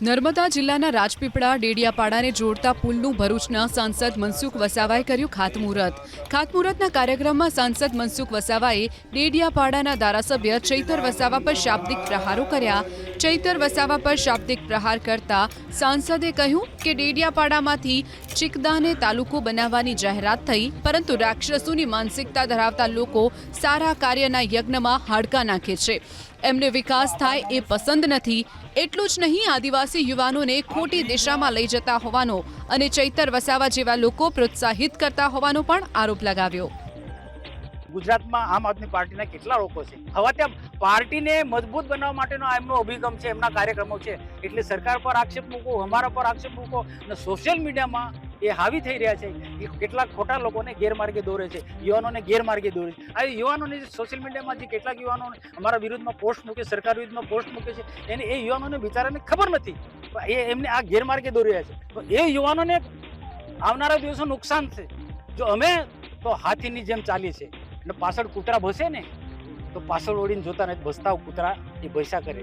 નર્મદા જિલ્લાના રાજપીપળા ડેડિયાપાડાને જોડતા પુલનું ભરૂચના સાંસદ મનસુખ વસાવાએ કર્યું ખાતમુહૂર્ત. ખાતમુહૂર્તના કાર્યક્રમમાં સાંસદ મનસુખ વસાવાએ ડેડિયાપાડાના ધારાસભ્ય ચૈતર વસાવા પર શાબ્દિક પ્રહારો કર્યા. ચૈતર વસાવા પર શાબ્દિક પ્રહાર કરતા સાંસદે કહ્યું કે ડેડિયાપાડામાંથી ચિકદાને તાલુકો બનાવવાની જાહેરાત થઈ, પરંતુ રાક્ષસોની માનસિકતા ધરાવતા લોકો સારા કાર્યના યજ્ઞમાં હાડકાં નાખે છે. એમને વિકાસ થાય એ પસંદ નથી. એટલું જ નહીં, આદિવાસી યુવાનોને ખોટી દિશામાં લઈ જતા હોવાનો અને ચૈતર વસાવા જેવા લોકો પ્રોત્સાહિત કરતા હોવાનો પણ આરોપ લગાવ્યો. ગુજરાતમાં આમ આદમી પાર્ટીના કેટલા લોકો છે, હવે ત્યાં પાર્ટીને મજબૂત બનાવવા માટેનો એમનો અભિગમ છે, એમના કાર્યક્રમો છે. એટલે સરકાર પર આક્ષેપ મૂકો, અમારા પર આક્ષેપ મૂકો અને સોશિયલ મીડિયામાં એ હાવી થઈ રહ્યા છે. કેટલાક ખોટા લોકોને ગેરમાર્ગે દોરે છે, યુવાનોને ગેરમાર્ગે દોરે છે. આ યુવાનોને સોશિયલ મીડિયામાં જે કેટલાક યુવાનો અમારા વિરુદ્ધમાં પોસ્ટ મૂકે, સરકાર વિરુદ્ધમાં પોસ્ટ મૂકે છે, એને એ યુવાનોને બિચારાને ખબર નથી, એમને આ ગેરમાર્ગે દોરી રહ્યા છે. તો એ યુવાનોને આવનારા દિવસો નુકસાન છે. જો અમે તો હાથીની જેમ ચાલીએ છીએ અને પાછળ કૂતરા ભસે ને તો પાછળ ઓળીને જોતા નથી, ભસતા કૂતરા એ ભસ્યા કરે.